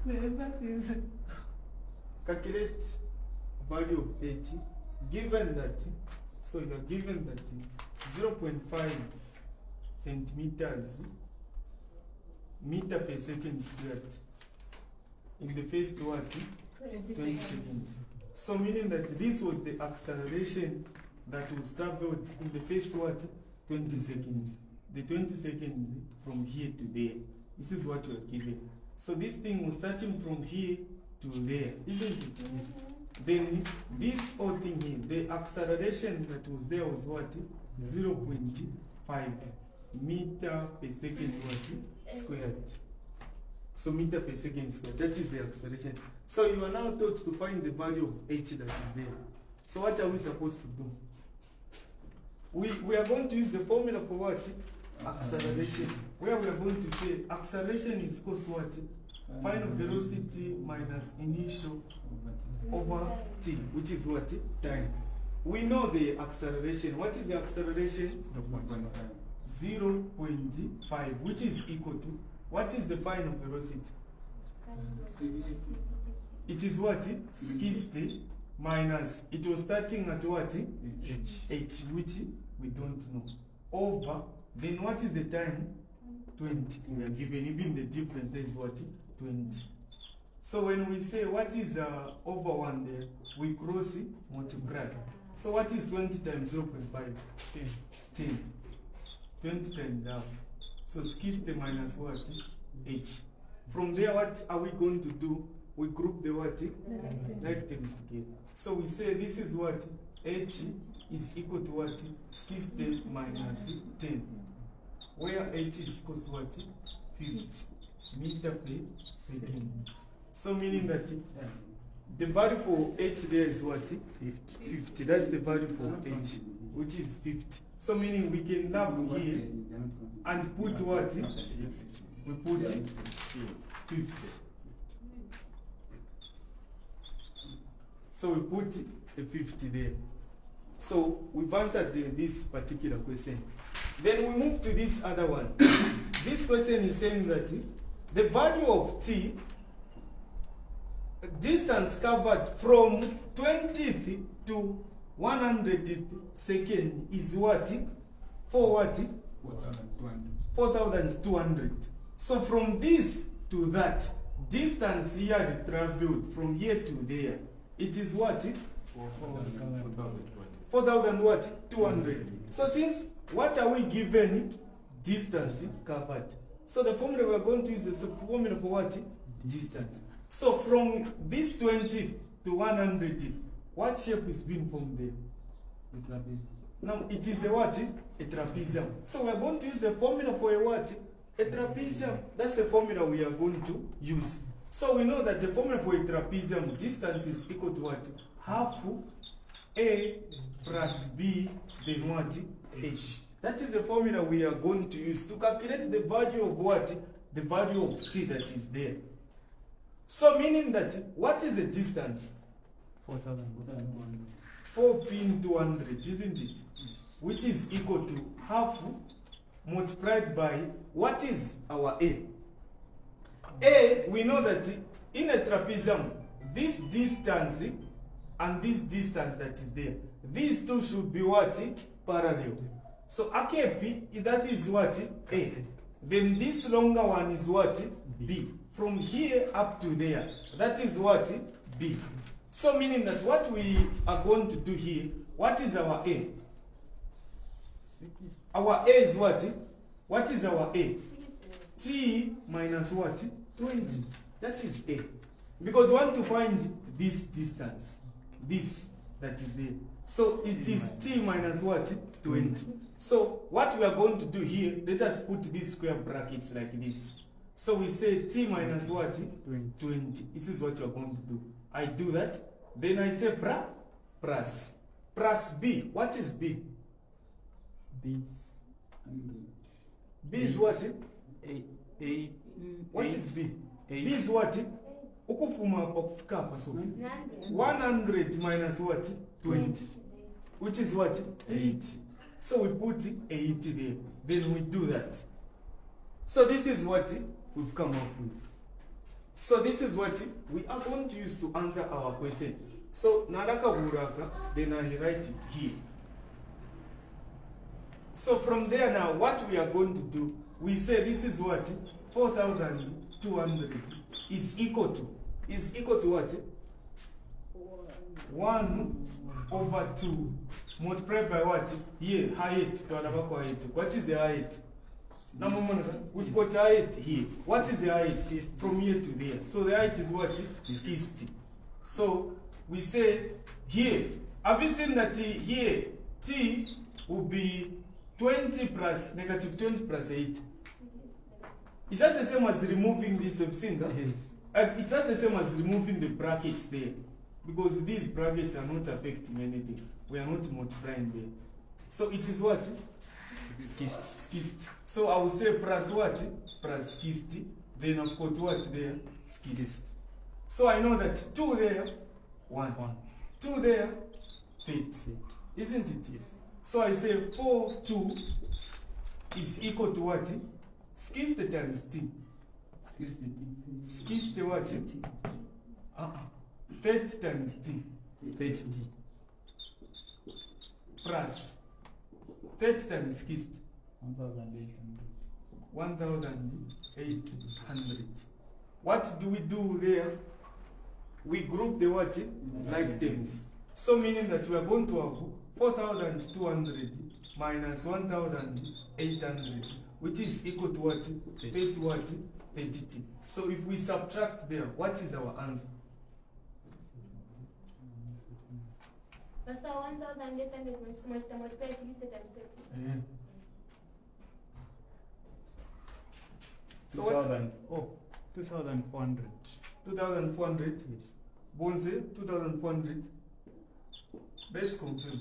The emphasis. Calculate value of h given that, so you are given that 0.5 centimeters meter per second squared in the first what? 20 seconds. So meaning that this was the acceleration that was traveled in the first what? 20 seconds. The 20 seconds from here to there. This is what you are given. So this thing was starting from here to there, isn't it? Yes. Then this whole thing here, the acceleration that was there was what? 0.5 meter per second what? Squared. So meter per second squared, that is the acceleration. So you are now taught to find the value of h that is there. So what are we supposed to do? We are going to use the formula for what? Acceleration. Where we are going to say acceleration is equals to what? Final velocity minus initial over t, which is what? Time. We know the acceleration. What is the acceleration? 0.5, which is equal to, what is the final velocity? It is what? 60 minus, it was starting at what? H, which we don't know. Over, then what is the time? 20. We are given, even the difference there is what? 20. So when we say what is over 1 there, we cross it, multiply. So what is 20 times 0.5? 10. 20 times half. So 60 minus what? H. From there, what are we going to do? We group the what? Like terms together. So we say this is what? H is equal to what? 60 minus 10. Where h is equal to what? 50 meter per second. So meaning that the value for h there is what? 50. That's the value for h, which is 50. So meaning we can lab here and put what? We put 50. So we put a 50 there. So we've answered this particular question. Then we move to this other one. This question is saying that the value of t, distance covered from 20th to 100th second is what? For what? 4,200. So from this to that, distance here traveled from here to there, it is what? 4,200. So since what are we given? Distance covered. So the formula we are going to use is the formula for what? Distance. So from this 20 to 100, what shape is being formed there? Now it is a what? A trapezium. So we are going to use the formula for a what? A trapezium. That's the formula we are going to use. So we know that the formula for a trapezium, distance is equal to what? Half a plus b, then what? H. That is the formula we are going to use to calculate the value of what? The value of t that is there. So meaning that, what is the distance? 4,200. 4,200, isn't it? Which is equal to half multiplied by, what is our A? A, we know that in a trapezium, this distance and this distance that is there, these two should be what? Parallel. So AKP, that is what? A. Then this longer one is what? B. From here up to there, that is what? B. So meaning that what we are going to do here, what is our A? Our A is what? What is our A? T minus what? 20. That is A. Because we want to find this distance. This that is there. So it is T minus what? 20. So what we are going to do here, let us put these square brackets like this. So we say T minus what? 20. This is what you are going to do. I do that. Then I say plus. Plus B. What is B? B is B is what? 8. What is B? B is what? Ukufuma pakufika hapa so. 100 minus what? 20. Which is what? 8. So we put 8 there. Then we do that. So this is what we've come up with. So this is what we are going to use to answer our question. So Naraka Buraka, then I write it here. So from there now, what we are going to do, we say this is what 4,200 is equal to what? 1/2 multiplied by what? Here, height to another height. What is the height? Now, we've got height here. What is the height? From here to there. So the height is what? 60. So we say here, have you seen that here, t will be 20 plus negative 20 plus 8? It's just the same as removing this, you've seen that? Yes. It's just the same as removing the brackets there. Because these brackets are not affecting anything. We are not multiplying there. So it is what? 60. So I will say plus what? Plus 60. Then I've got what there? 60. So I know that 2 there, 1. 2 there, 30. Isn't it? Yes. So I say 4/2 is equal to what? 60 times t. 60 what? 30 times t. 30t. Plus 30 times 60. 1,800. 1,800. What do we do there? We group the what? Like terms. So meaning that we are going to have 4,200 minus 1,800, which is equal to what? 30 what? 30t. So if we subtract there, what is our answer? So 1,800 multiplied 60 times 30. So what? 2,400. 2,400. Yes. Bonze, 2,400. Let's confirm.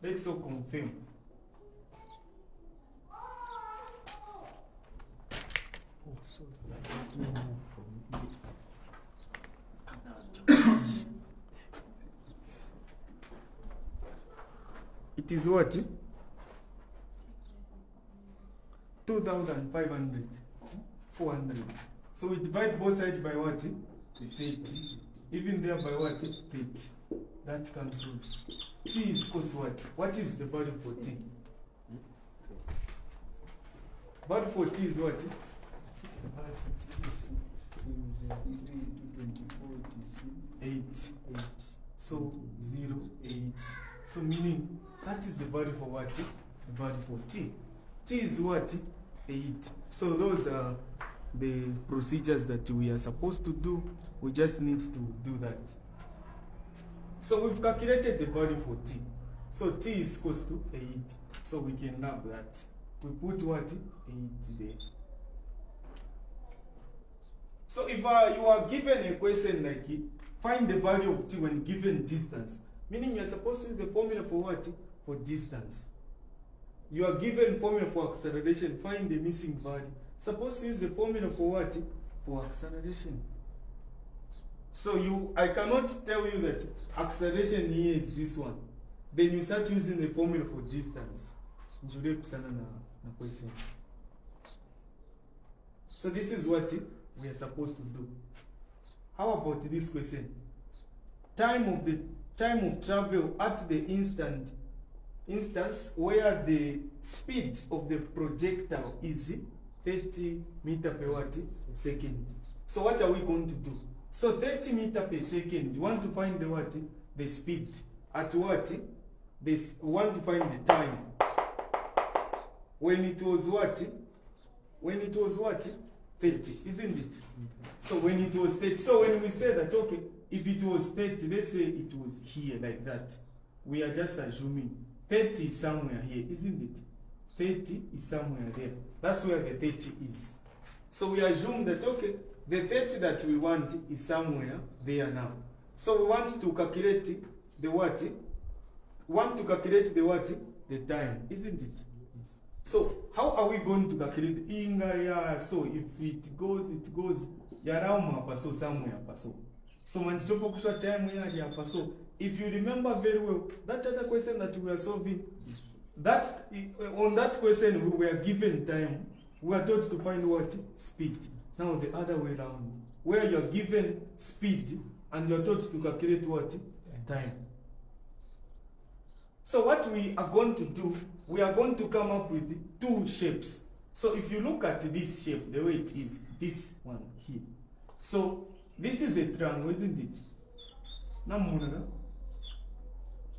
Let's so confirm. Oh, so that we move from here. It is what? 2,500. 400. So we divide both sides by what? 30. Even there by what? 30. That cancels. T is equal to what? What is the value for T? Value for T is what? 8. So 0, 8. So meaning that is the value for what? The value for T. T is what? 8. So those are the procedures that we are supposed to do. We just need to do that. So we've calculated the value for T. So T is equal to 8. So we can lab that. We put what? 8 there. So if you are given a question like it, find the value of T when given distance, meaning you are supposed to use the formula for what? For distance. You are given formula for acceleration, find the missing value. Supposed to use the formula for what? For acceleration. So I cannot tell you that acceleration here is this one. Then you start using the formula for distance. So this is what we are supposed to do. How about this question? Time of travel at the instance where the speed of the projectile is 30 meter per what? Second. So what are we going to do? So 30 meter per second, you want to find the what? The speed. At what? We want to find the time. When it was what? When it was what? 30, isn't it? So when it was 30, so when we say that, okay, if it was 30, let's say it was here like that, we are just assuming 30 is somewhere here, isn't it? 30 is somewhere there. That's where the 30 is. So we assume that, okay, the 30 that we want is somewhere there now. So we want to calculate the what? We want to calculate the what? The time, isn't it? Yes. So how are we going to calculate? So if it goes, so somewhere. So when you focus on time, so if you remember very well, that other question that we are solving, that on that question we were given time We are taught to find what? Speed. Now the other way around, where you are given speed and you are taught to calculate what? Time. So what we are going to do, we are going to come up with two shapes. So if you look at this shape, the way it is, this one here. So this is a triangle, isn't it?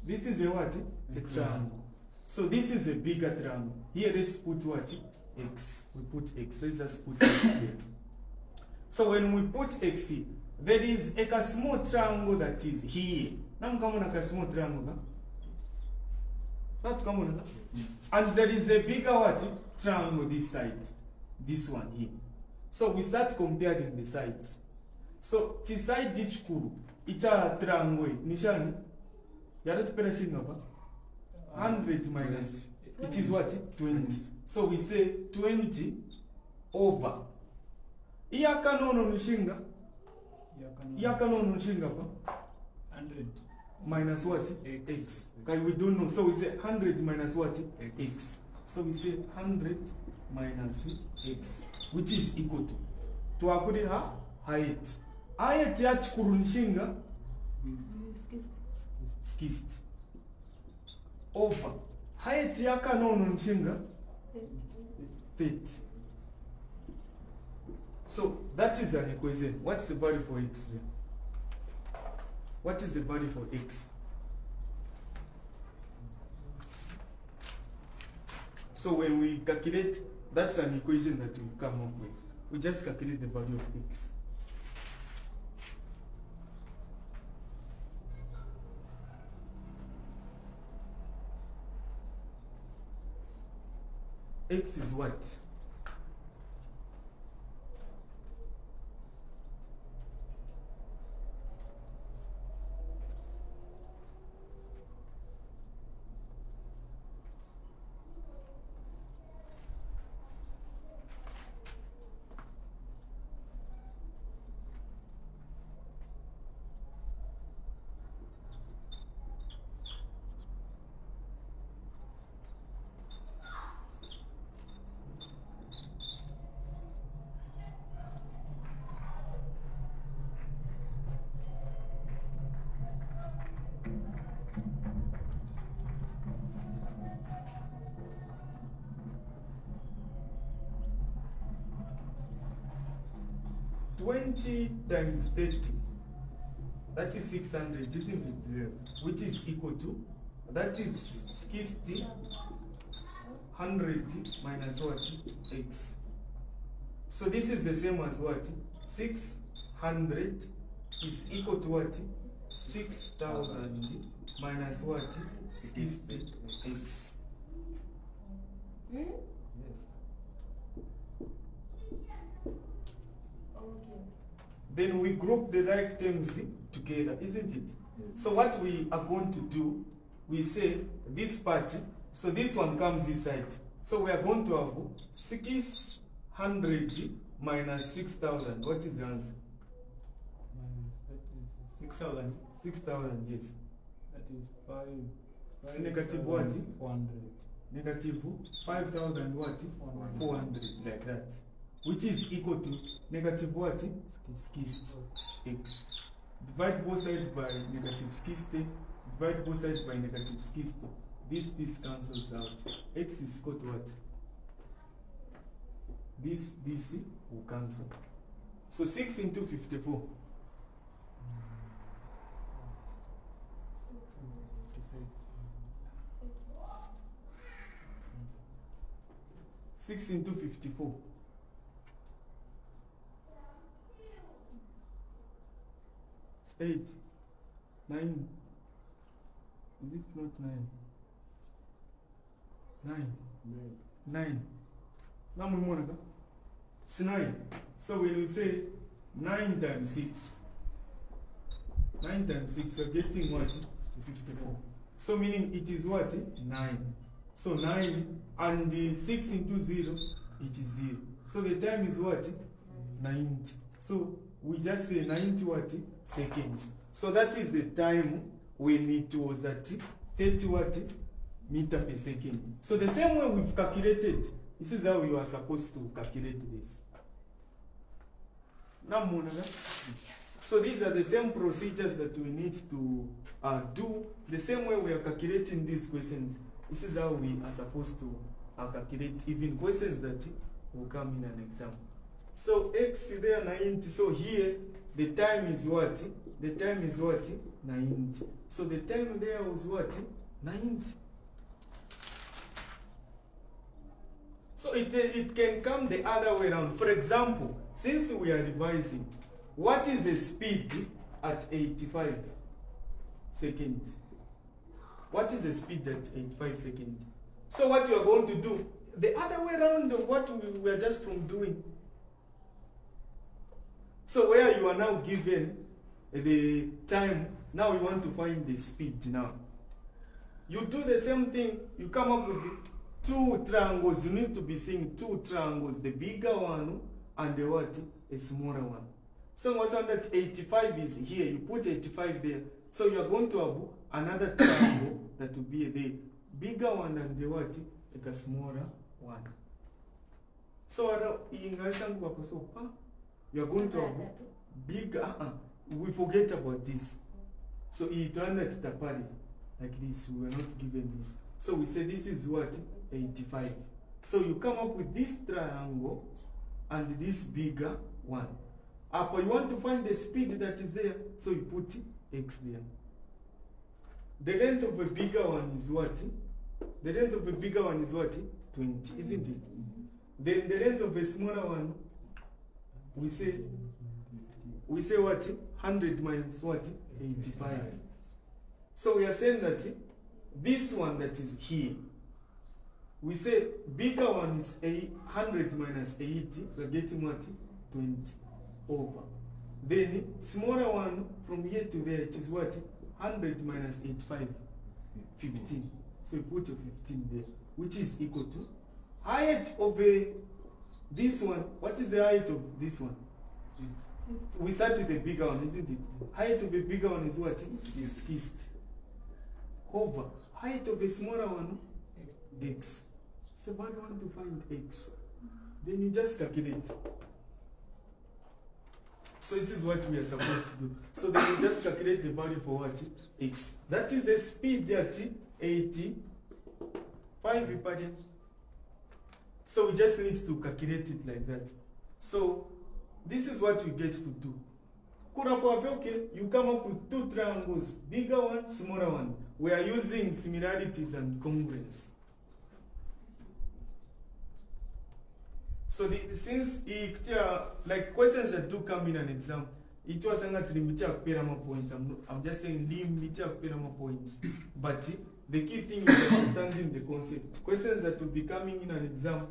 This is a what? A triangle. So this is a bigger triangle. Here let's put what? X. We put X. Let's just put X there. So when we put X here, there is a small triangle that is here. Now come on a small triangle. Not come on. And there is a bigger what? Triangle this side. This one here. So we start comparing the sides. So this side each kuru. It's a triangle. Nishani. Yara operation number 100 minus. It is what? 20. So we say 20 over. Iyaka no nushinga. Iyaka no nushinga pa. 100 minus what? X. Because we don't know. So we say 100 minus what? X. So we say 100 minus X, which is equal to akuri ha height. Height ya chikuru nshinga skist over height ya kanono nshinga 30. So that is an equation. What's the value for X there? What is the value for X? So when we calculate, that's an equation that we come up with. We just calculate the value of X. X is what? times 30, that is 600, isn't it? Yes. Which is equal to, that is 60, 100 minus what? X. So this is the same as what? 600 is equal to what? 6,000 minus what? 60 X. Hmm? Yes. Okay. Then we group the like terms together, isn't it? So what we are going to do, we say this part, so this one comes this side. So we are going to have 600 minus 6,000. What is the answer? That is 6,000. 6,000, yes. That is 5. It's negative what? 400. Negative 5,000 what? 400, like that. Which is equal to negative what? 60 X. Divide both sides by negative 60. Divide both sides by negative 60. This cancels out. X is equal to what? This will cancel. So 6 into 54. 6 into 54. It's 8. 9. Is it not 9? 9. 9. Now we want to go. It's 9. So when we say 9 times 6, 9 times 6, you're getting what? 54. So meaning it is what? 9. So 9 and the 6 into 0, it is 0. So the time is what? 90. So we just say 90 what? Seconds. So that is the time when it was at 30 what? Meter per second. So the same way we've calculated This is how you are supposed to calculate this. Now, so these are the same procedures that we need to do. The same way we are calculating these questions. This is how we are supposed to calculate even questions that will come in an exam. So x there 90. So here the time is what? The time is what? 90. So the time there was what? 90. So it can come the other way around. For example, since we are revising, what is the speed at 85 seconds? What is the speed at 85 seconds? So what you are going to do, the other way around of what we were just from doing. So where you are now given the time, now we want to find the speed now. You do the same thing, you come up with two triangles. You need to be seeing two triangles, the bigger one and the what? A smaller one. So what's that 85 is here, you put 85 there. So you are going to have another triangle that will be the bigger one and the what? Like a smaller one. So you are going to have bigger, we forget about this. So it ran at the party like this, we were not given this. So we say this is what? 85. So you come up with this triangle and this bigger one. But you want to find the speed that is there, so you put x there. The length of a bigger one is what? The length of a bigger one is what? 20, isn't it? Then the length of a smaller one, we say what? 100 minus what? 85. So we are saying that this one that is here, we say bigger one is 100 minus 80, we're getting what? 20 over. Then smaller one from here to there, it is what? 100 minus 85, 15. So you put your 15 there, which is equal to height of this one. What is the height of this one? We start with the bigger one, isn't it? Height of a bigger one is what? Is east. Over height of a smaller one, x. So what do you want to find x? Then you just calculate. So this is what we are supposed to do. So then you just calculate the value for what? X. That is the speed at 85 pardon. So we just need to calculate it like that. So this is what we get to do. Okay, you come up with two triangles, bigger one, smaller one. We are using similarities and congruence. So since like questions that do come in an exam, it was not limited points. I'm just saying limited points. But the key thing is understanding the concept. Questions that will be coming in an exam,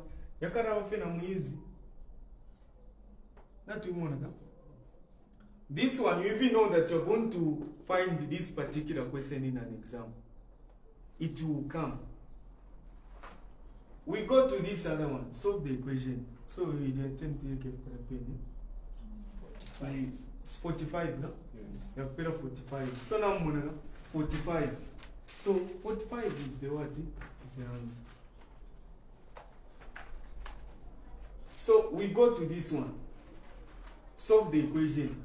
this one, you even know that you're going to find this particular question in an exam. It will come. We go to this other one, solve the equation. So we attempt to get it's 45, no? Yes. 45. So now 45. So 45 is the what? Is the answer. So we go to this one. Solve the equation.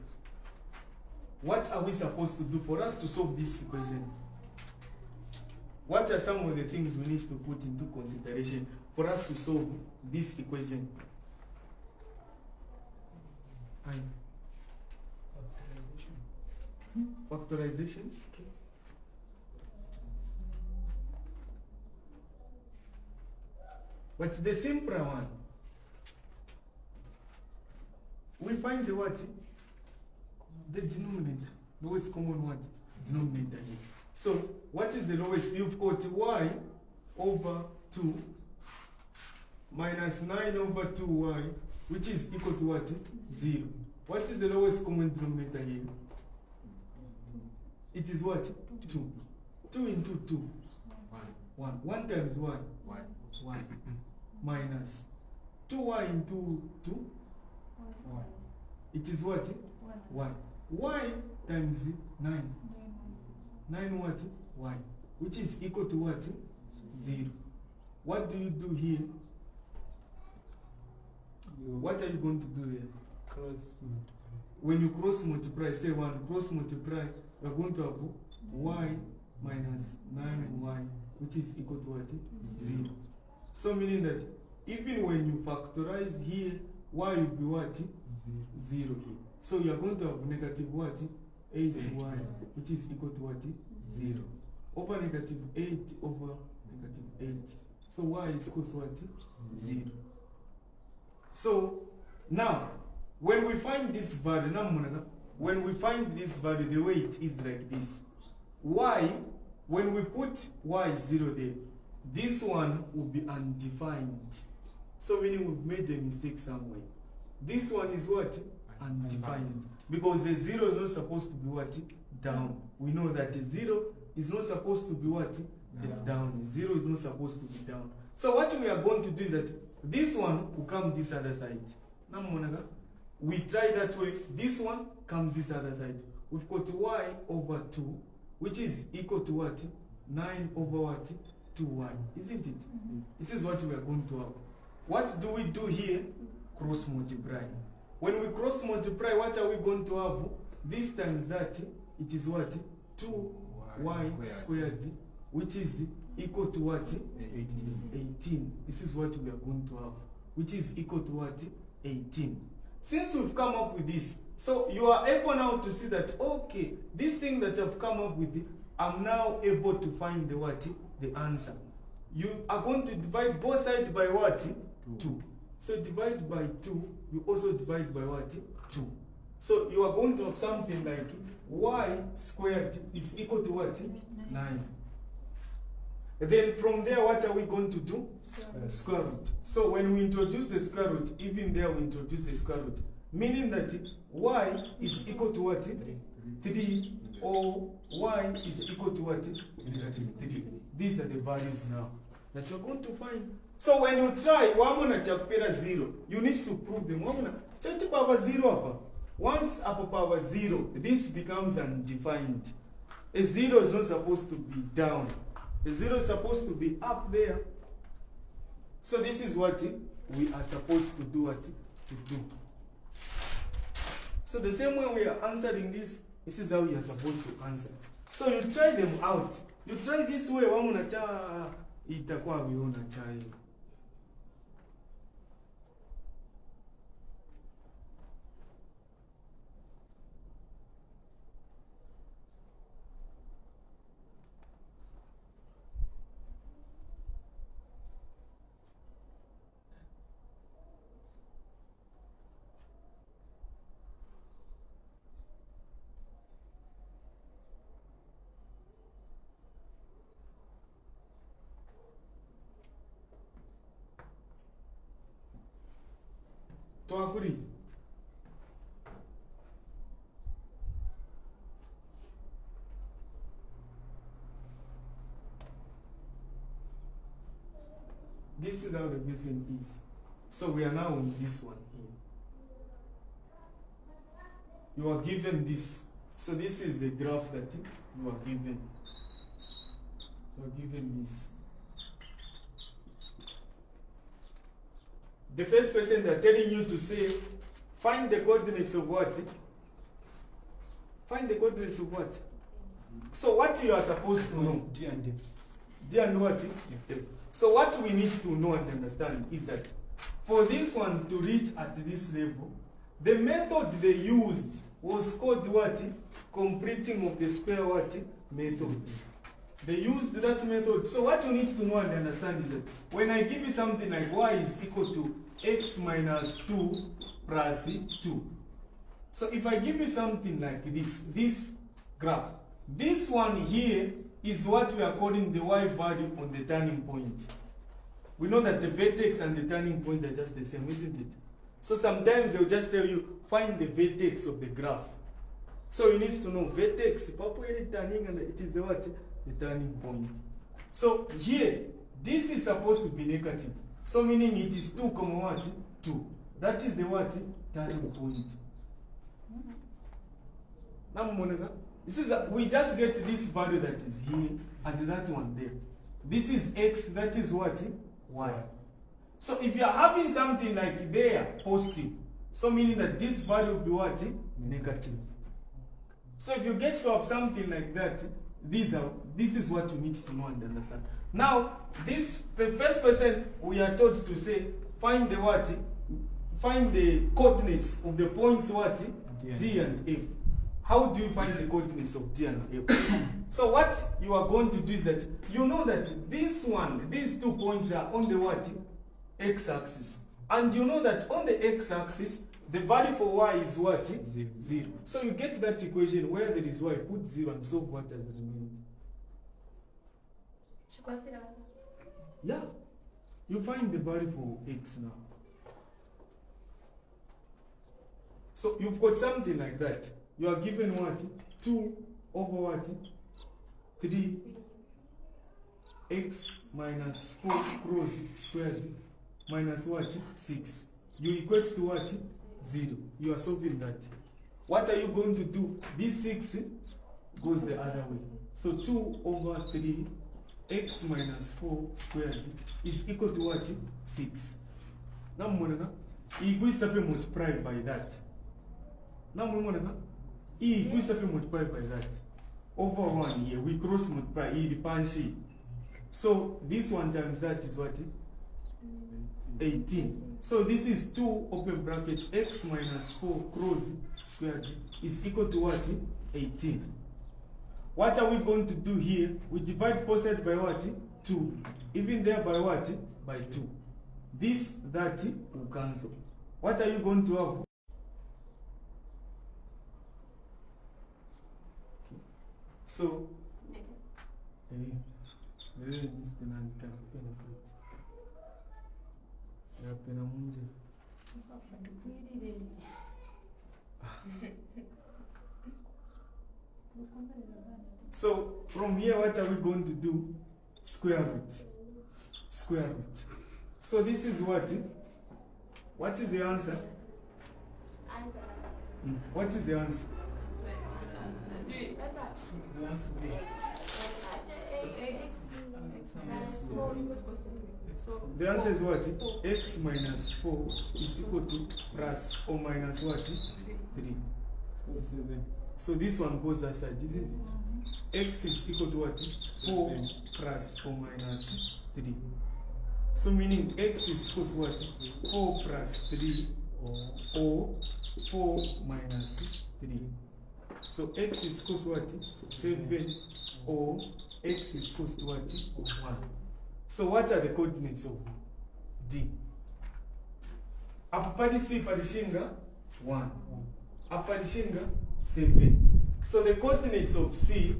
What are we supposed to do for us to solve this equation? What are some of the things we need to put into consideration for us to solve this equation? Factorization. Okay. But the simpler one, we find the what? The denominator. Lowest common what? Denominator here. So, what is the lowest? You've got y over 2 minus 9 over 2y, which is equal to what? 0. What is the lowest common denominator here? It is what? 2. 2 into 2. 1. 1 times y? 1. Minus 2y into 2? 1. It is what? 1. Y times 9. 9 what? Y. Which is equal to what? 0. What do you do here? What are you going to do there? cross multiply. When you cross multiply, say 1, cross multiply, you are going to have y minus 9y, which is equal to what? 0. So meaning that even when you factorize here, y will be what? 0 here. So you are going to have negative what? 8y, which is equal to what? 0. Over negative 8 over negative 8. So y is equal to what? 0. So now, when we find this value, when we find this value, the way it is like this, y, when we put y 0 there, this one will be undefined. So meaning we've made a mistake somewhere. This one is what? Undefined. Because the 0 is not supposed to be what? Down. We know that the 0 is not supposed to be what? Down. 0 is not supposed to be down. So what we are going to do is that this one will come this other side. We try that way. This one comes this other side. We've got y over 2, which is equal to what? 9 over what? 2y. Isn't it? This is what we are going to have. What do we do here? Cross multiply. When we cross multiply, what are we going to have? This times that, it is what? 2y squared, which is equal to what? 18. This is what we are going to have, which is equal to what? 18. Since we've come up with this, so you are able now to see that, okay, this thing that I've come up with, I'm now able to find the what? The answer. You are going to divide both sides by what? 2. So divide by 2, you also divide by what? 2. So you are going to have something like y squared is equal to what? 9. Then from there, what are we going to do? Square root. So when we introduce the square root, even there we introduce the square root, meaning that y is equal to what? 3, or y is equal to what? Negative 3. These are the values now that you're going to find. So when you try, 0, you need to prove them. Power 0. Once upper power 0, this becomes undefined. A 0 is not supposed to be down. A 0 is supposed to be up there. So this is what we are supposed to do. What to do. So the same way we are answering this is how you are supposed to answer. So you try them out. You try this way, itakuwa viona chai. Twakuri. This is how the question is. So we are now on this one here. You are given this. So this is the graph that you are given. You are given this. The first question they are telling you to say, find the coordinates of what? Find the coordinates of what? So what you are supposed to know? D and F. D and what? F. So what we need to know and understand is that for this one to reach at this level, the method they used was called what? Completing of the square what? Method. They used that method. So what you need to know and understand is that when I give you something like y is equal to x minus 2 plus 2. So if I give you something like this graph, this one here is what we are calling the y value on the turning point. We know that the vertex and the turning point are just the same, isn't it? So sometimes they'll just tell you, find the vertex of the graph. So you need to know vertex, properly turning, and it is the what? The turning point. So here, this is supposed to be negative. So meaning it is 2, what? 2. That is the what? Turning point. Now, this is we just get this value that is here and that one there. This is x, that is what? Y. So if you are having something like there, positive, so meaning that this value will be what? Negative. So if you get to have something like that, this is what you need to know and understand. Now, this the first person we are taught to say, find the what? Find the coordinates of the points what? D and F. How do you find the coordinates of D and F? So what you are going to do is that you know that these 2 points are on the what? X-axis. And you know that on the x-axis, the value for y is what? 0. So you get that equation where there is y, put 0 and solve what has remained. Yeah. You find the value for x now. So you've got something like that. You are given what? 2 over what? 3 x minus 4 cross squared minus what? 6. You equate to what? 0. You are solving that. What are you going to do? This 6 goes the other way. So 2 over 3 x minus 4 squared is equal to what? 6. Now, we multiply by that. Now, we multiply by that. Over 1 here, we cross multiply. So this 1 times that is what? 18. So this is 2 open bracket x minus 4 cross squared is equal to what? 18. What are we going to do here? We divide both sides by what? 2. Even there by what? By 2. This, that will cancel. What are you going to have? So, so from here, what are we going to do? Square root. Square root. So this is what? What is the answer? What is the answer? The answer is what? X minus 4 is equal to plus or minus what? 3. So this one goes aside, isn't it? X is equal to what? 4 plus or minus 3. So meaning X is equal to what? 4 plus 3 or 4 minus 3. So X is equal to what? 7 or X is equal to what? 1. So what are the coordinates of D? Aparisi parishinga 1. Aparishinga 7. So the coordinates of C,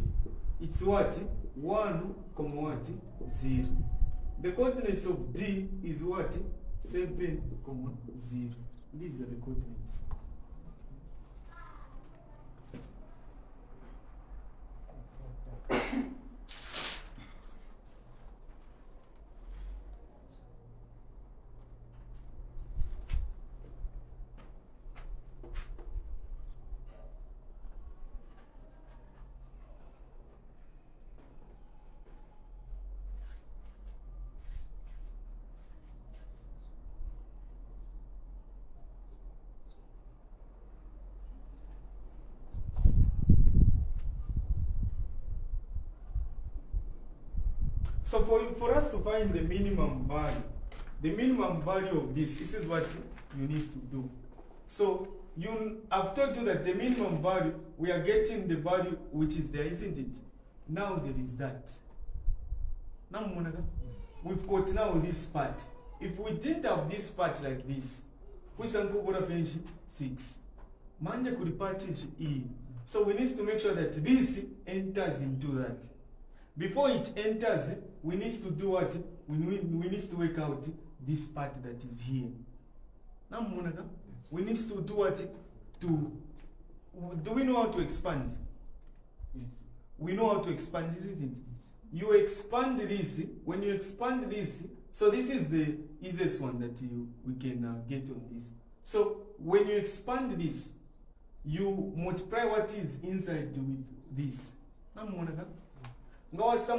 it's what? 1, what? 0. The coordinates of D is what? 7, 0. These are the coordinates. So for us to find the minimum value of this is what you need to do. So I've told you that the minimum value, we are getting the value which is there, isn't it? Now there is that. Now we've got now this part. If we didn't have this part like this, we can go over 6. Manje could part E. So we need to make sure that this enters into that. Before it enters, we need to do what? We need to work out this part that is here. Now, we need to do what? Do we know how to expand? Yes. We know how to expand, isn't it? You expand this. When you expand this, so this is the easiest one that we can get on this. So when you expand this, you multiply what is inside with this. Now,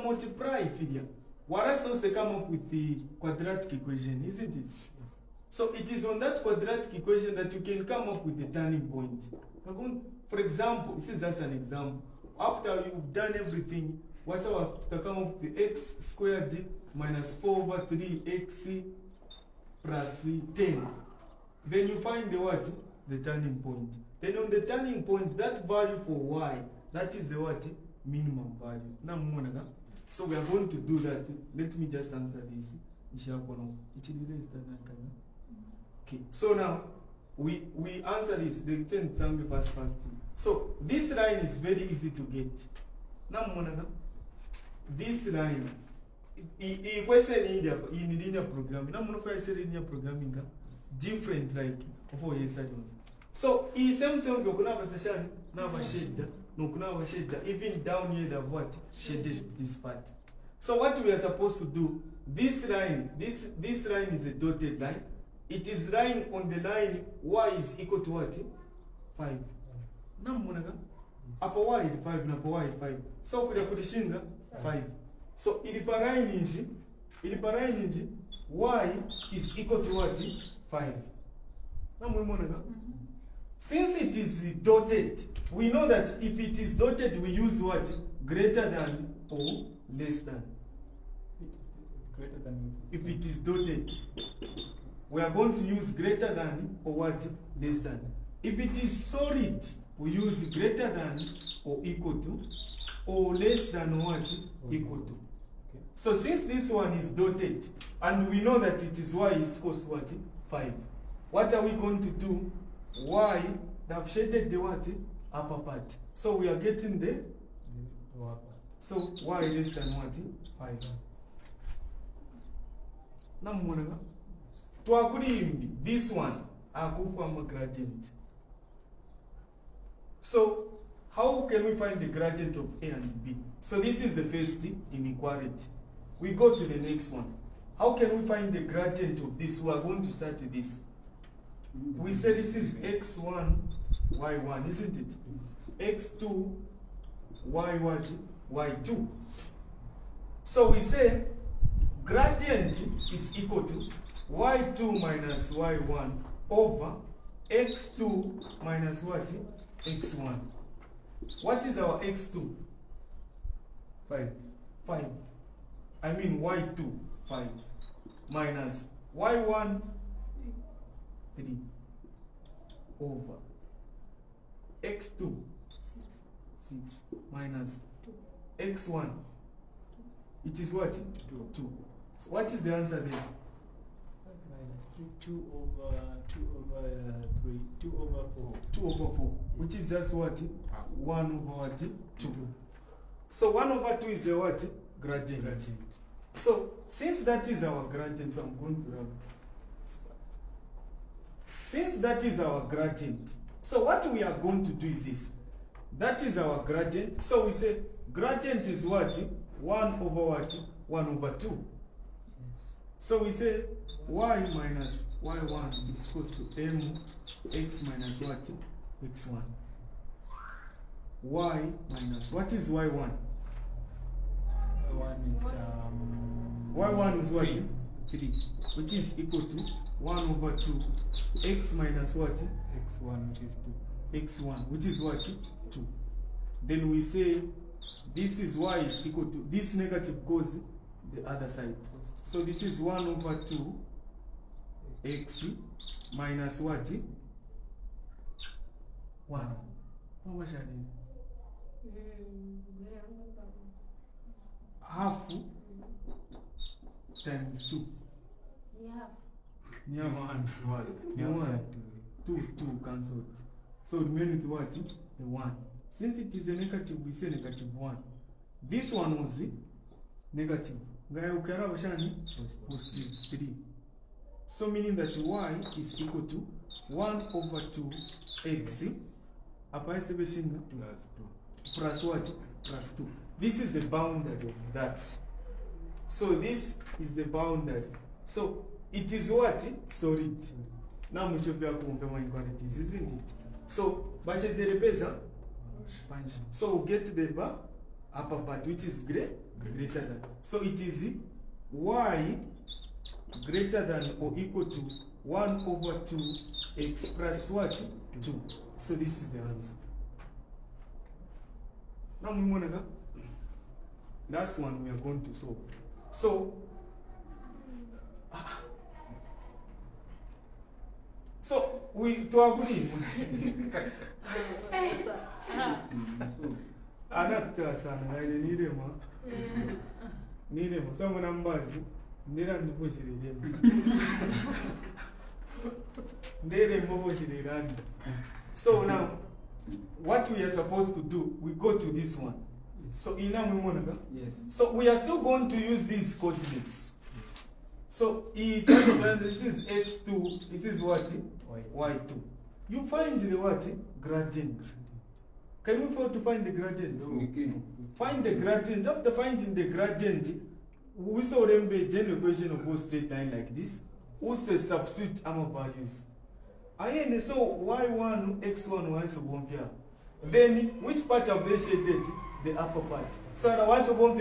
multiply figure. we're supposed to come up with the quadratic equation, isn't it? So it is on that quadratic equation that you can come up with the turning point. For example, this is just an example. After you've done everything, what's our to come up with the x squared minus 4 over 3x plus 10. Then you find the what? The turning point. Then on the turning point, that value for y, that is the what? Minimum value. So we are going to do that. Let me just answer this. Okay, so now we answer this. The first. So this line is very easy to get. This line, in linear programming, different like for years. So same even down here the what shaded this part. So what we are supposed to do, this line is a dotted line. It is lying on the line y is equal to what? 5. Upper y is 5, upper y is 5. So we are putting 5. So y is equal to what? 5. Since it is dotted, we know that if it is dotted, we use what? Greater than or less than. Greater than. If it is dotted, we are going to use greater than or what? Less than. If it is solid, we use greater than or equal to, or less than what? Equal to. Okay. So since this one is dotted, and we know that it is y is equal to what? 5. What are we going to do? Y, they have shaded the what? Upper part. So we are getting the lower part. So y less than what? 5. This one, a gradient. So how can we find the gradient of A and B? So this is the first inequality. We go to the next one. How can we find the gradient of this? We are going to start with this. We say this is x1, y1, isn't it? x2, y what? y2. So we say gradient is equal to y2 minus y1 over x2 minus what? x1. What is our x2? 5. 5. I mean y2, 5. Minus y1, 3. Over x2, 6. Minus x1. It is what? 2. So what is the answer there? 5 minus 3, 2 over 3, 2 over 4. 2 over 4, which is just what? 1 over what? 2. So 1 over 2 is a what? Gradient. So since that is our gradient, so I'm going to rub this part. Since that is our gradient, so what we are going to do is this. That is our gradient. So we say gradient is what? 1 over what? 1 over 2. Yes. So we say y minus y1 is equal to m x minus what? x1. Y minus, what is y1? Y1 is y1 is what? 3. 3, which is equal to 1 over 2 x minus what? x1, which is 2. x1, which is what? 2. Then we say this is y is equal to, this negative goes the other side. So this is 1 over 2 x minus what? 1. How much are they? Half times 2. Yeah. Near 1. 2 cancelled. So remain with what? The 1. Since it is a negative, we say negative 1. This one was negative. Positive 3. So meaning that y is equal to 1 over 2 x plus 2. Plus what? Plus 2. This is the boundary of that. So this is the boundary. So it is what? Solid. Now much of your inequalities, isn't it? So budget the repesa. So get the upper part which is greater than. So it is y greater than or equal to 1 over 2 x plus what? 2. So this is the answer. Now, that's one we are going to solve. So we to agree. Anakta sana ni demo. Ni demo. Someone ambazi ndira ndukushirije. Ndere mbobo shirani. So now what we are supposed to do, we go to this one. So Yes. So we are still going to use these coordinates. So this is x2, this is what? Y2. You find the what? Gradient. Can we afford to find the gradient? We can. Find the gradient. After finding the gradient, we saw them a general equation of a straight line like this. We say substitute our values. And so y1, x1, y so one here. Then which part of the shaded? The upper part. So the y so one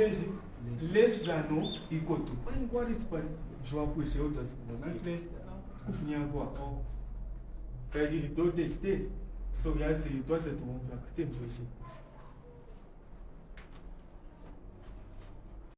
less than or equal to. And what is part? Not less than. So we are saying it was a 2 1